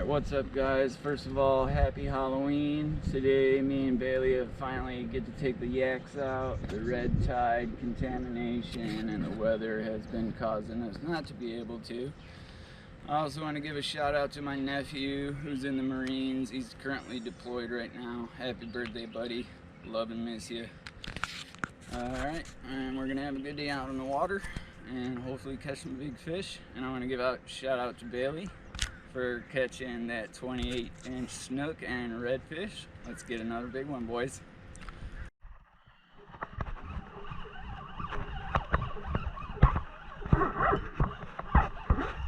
Alright, what's up guys? First of all, happy Halloween. Today me and Bailey have finally get to take the yaks out. The red tide contamination and the weather has been causing us not to be able to. I also want to give a shout out to my nephew who's in the Marines. He's currently deployed right now. Happy birthday, buddy. Love and miss you. Alright, and we're gonna have a good day out on the water and hopefully catch some big fish. And I want to give a shout out to Bailey for catching that 28-inch snook and redfish. Let's get another big one, boys.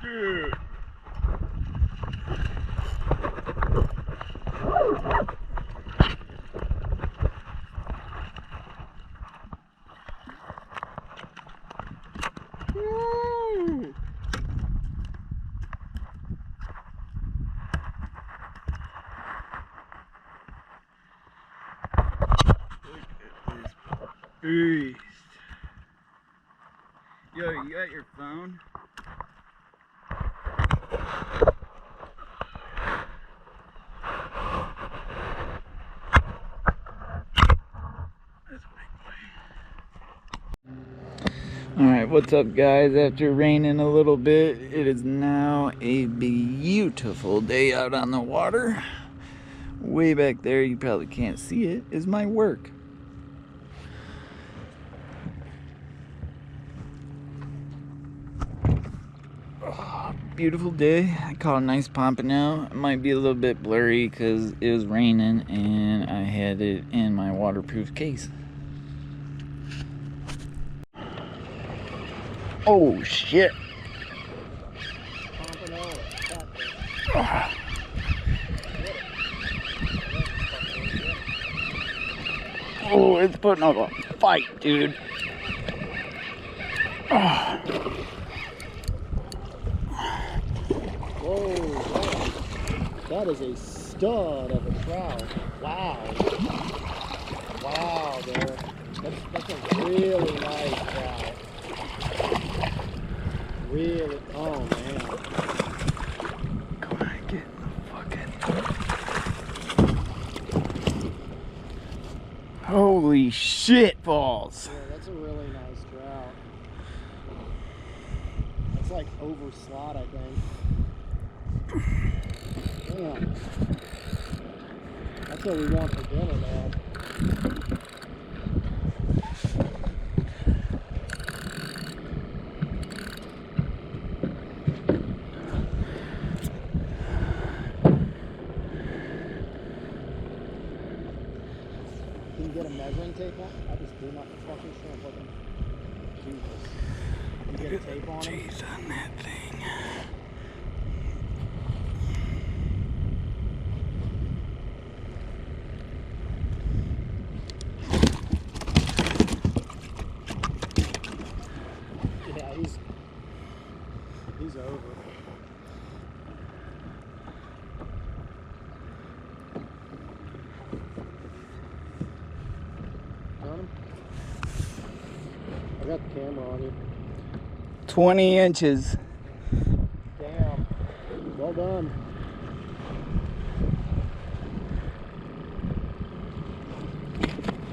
Dude. Woo. Beast. Yo, you got your phone? Alright, what's up guys? After raining a little bit, it is now a beautiful day out on the water. Way back there, you probably can't see it, is my work. Beautiful day. I caught a nice pompano. It might be a little bit blurry because it was raining and I had it in my waterproof case. Oh shit. Oh, it's putting up a fight, dude. Whoa, that is a stud of a trout. Wow. Wow, there. That's a really nice trout. Really, oh man. Come on, get in the fucking... Holy shit balls. Yeah, that's a really nice trout. That's like over slot, I think. Damn. That's what we want for dinner, man. Can you get a measuring tape on? I just do not fucking shrimp looking. Jesus. Can you get a tape on it? Jeez, on that thing. Yeah, he's over. Got him? I got the camera on you. 20 inches. Damn. Well done.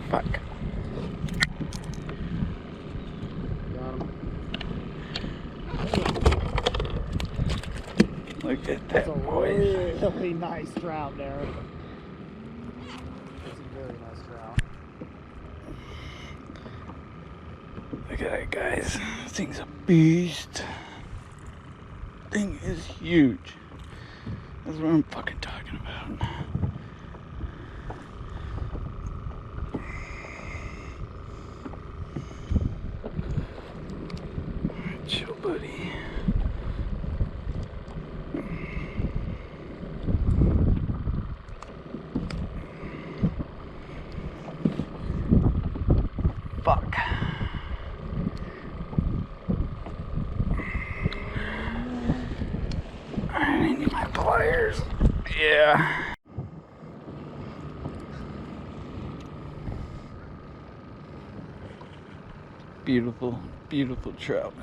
Fuck. Got him. Look at That's that, a boys. really nice trout there. That's a very nice trout. Look at that, guys. This thing's a beast. Thing is huge. That's what I'm fucking talking about. Alright, chill, buddy. Fuck. I need my pliers. Yeah. Beautiful, beautiful trout.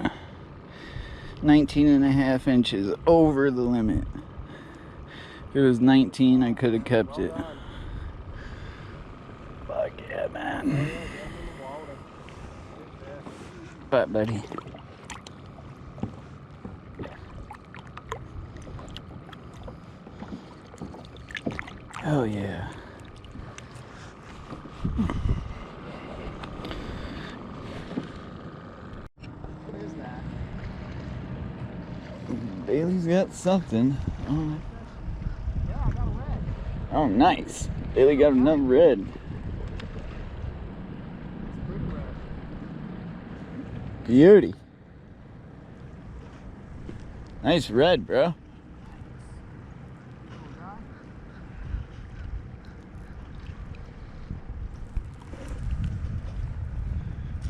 19.5 inches over the limit. If it was 19, I could have kept it. Fuck yeah, man. Bye, buddy. Oh yeah. What is that? Bailey's got something. Oh, Yeah, I got a red. oh nice. Bailey got another red. It's pretty red. Beauty. Nice red, bro. Little guy.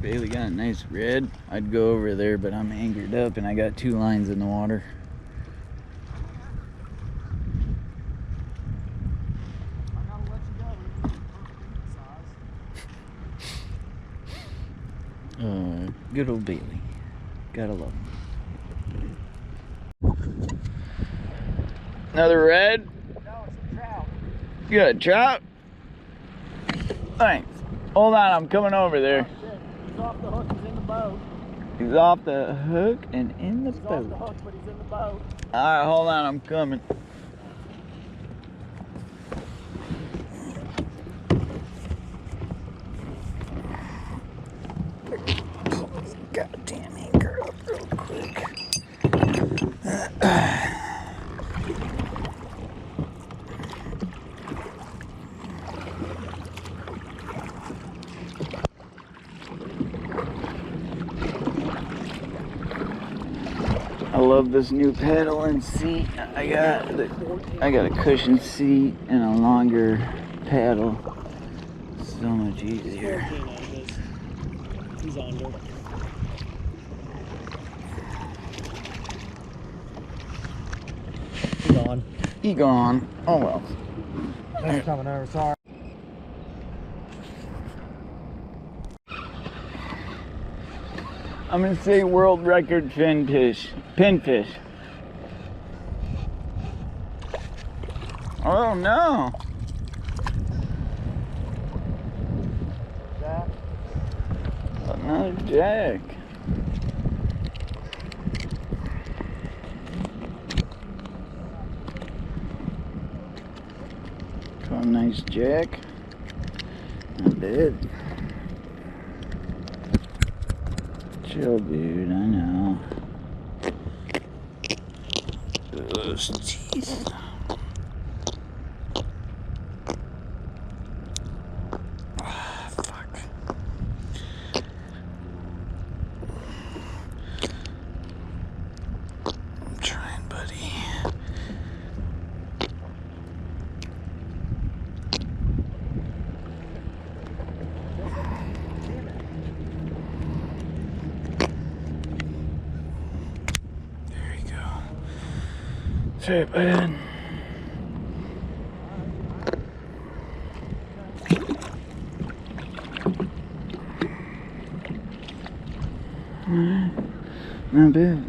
Bailey got a nice red. I'd go over there, but I'm anchored up and I got 2 lines in the water. I gotta let you go. We need a perfect size. Good old Bailey. Gotta love him. Another red? No, it's a trout. You got a trout? Thanks. Hold on, I'm coming over there. He's off the hook, he's in the boat. He's off the hook and in the He's boat. off the hook, but he's in the boat. Alright, hold on, I'm coming. Pull this goddamn anchor up real quick. I love this new paddle and seat. I got a cushion seat and a longer paddle. So much easier. 14 inches. He's under. He's on. He gone. Oh well. He's coming over, sorry. I'm gonna say world record pinfish. Oh no. Jack. Another jack. Oh, nice jack. Not bad. Chill, dude. I know. Oh, jeez. Ah, fuck. I'm trying, buddy. There you go. That's right, bud. Alright. Not bad.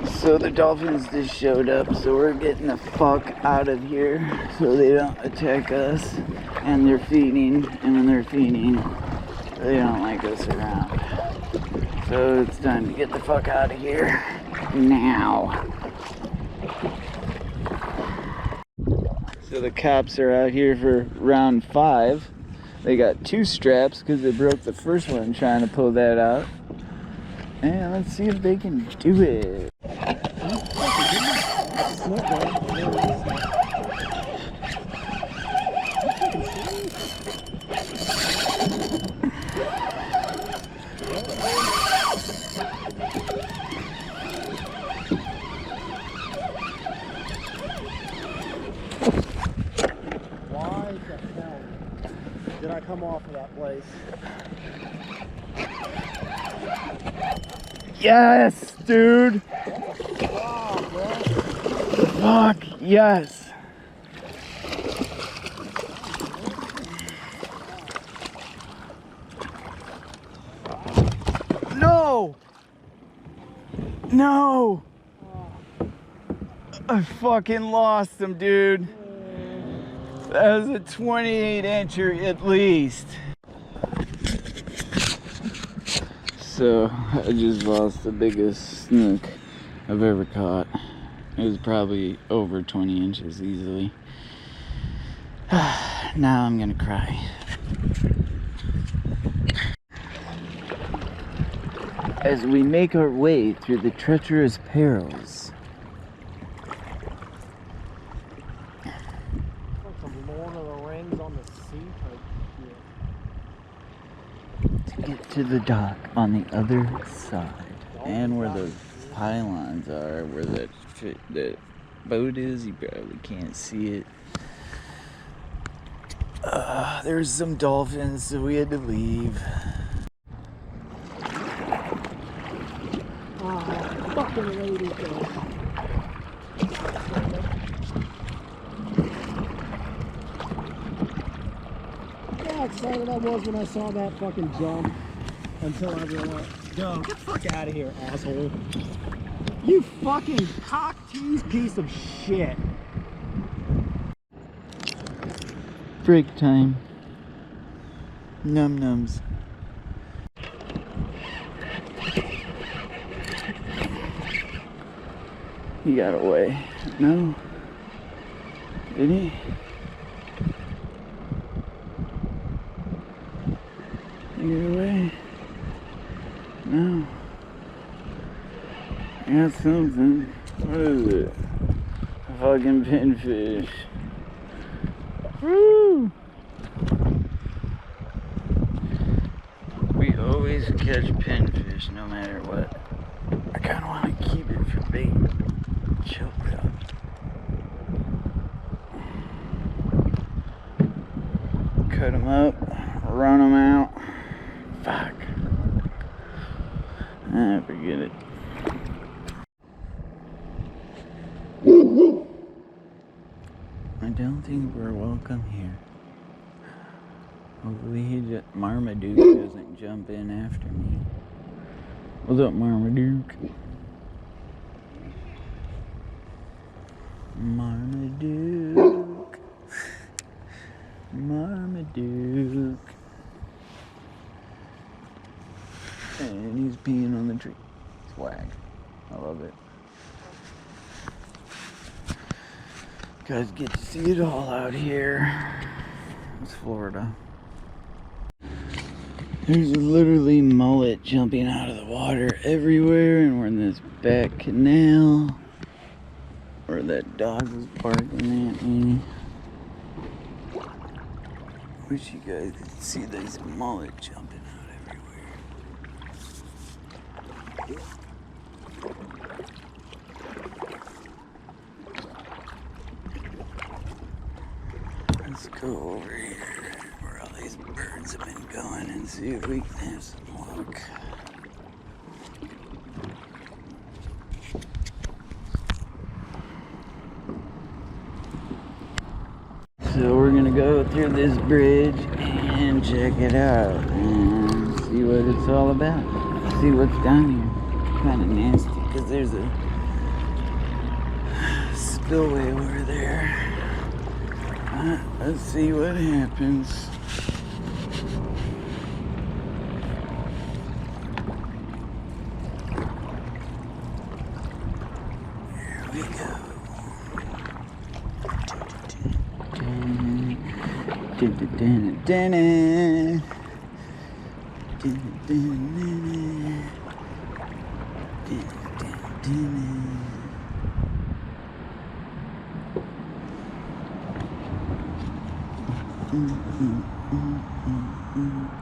So the dolphins just showed up, so we're getting the fuck out of here so they don't attack us. And they're feeding, and when they're feeding, they don't like us around. So it's time to get the fuck out of here now. So the cops are out here for round 5. They got 2 straps because they broke the first one trying to pull that out. And let's see if they can do it. Snook, why the hell did I come off of that place? Yes, dude. Wow, bro. Fuck, yes. No. No! I fucking lost him, dude. That was a 28 incher at least. So I just lost the biggest snook I've ever caught. It was probably over 20 inches easily. Now I'm gonna cry. As we make our way through the treacherous perils. Like some Lord of the Rings on the sea type To get to the dock on the other side. And where those pylons are, where that boat is, you probably can't see it. There's some dolphins, so we had to leave. fucking lady thing. How excited I was when I saw that fucking jump until I realized, yo, get the fuck out of here, asshole. You fucking cock-teased piece of shit. Break time. Num nums. He got away. No. Did he? He got away? No. I got something. What is it? A fucking pinfish. Woo! We always catch pinfish no matter what. I kinda wanna keep it for bait. Choke up. Cut them up, run them out. Fuck. Forget it. I don't think we're welcome here. Hopefully Marmaduke doesn't jump in after me. What's up, Marmaduke? Marmaduke. Marmaduke. And he's peeing on the tree. Swag. I love it. Guys get to see it all out here. It's Florida. There's literally mullet jumping out of the water everywhere, and we're in this back canal where that dog was barking at me. Wish you guys could see these mullet jumping out everywhere. Let's go over here where all these birds have been going and see if we can have some luck. So we're gonna go through this bridge and check it out and see what it's all about. See what's down here. Kind of nasty because there's a spillway over there. Let's see what happens. Here we go. Going through the bridge.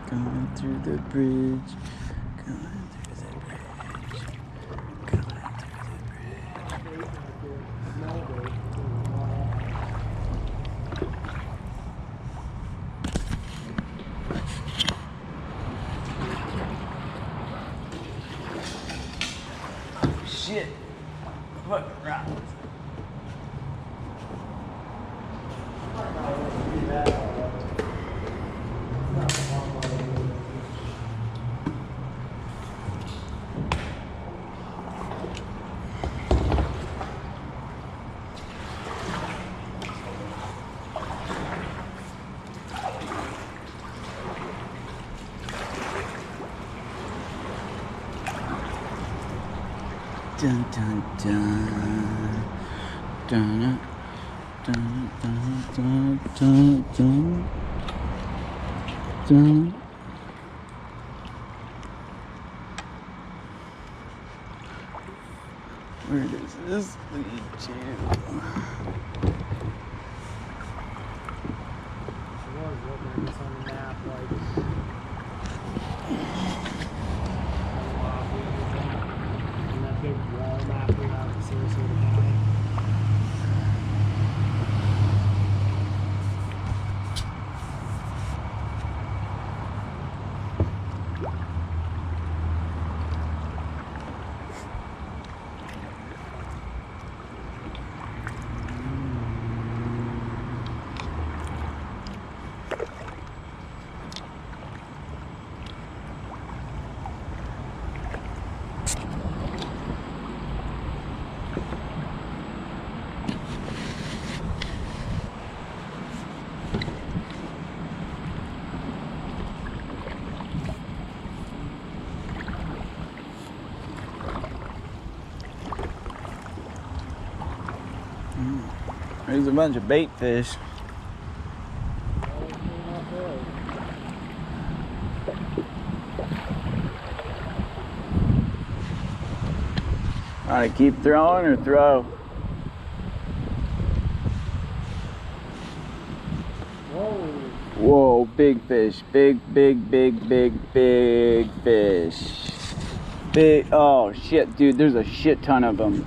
Going through the bridge. Going through the bridge. Shit. Fuck rocks. Dun dun dun. Dun dun dun dun dun dun. Dun. Where does this lead to? I was looking at this on the map, like, and that big wall map we have in Sarasota County. There's a bunch of bait fish. Alright, keep throwing or throw? Whoa. Whoa, big fish. Big fish. Big, oh shit, dude, there's a shit ton of them.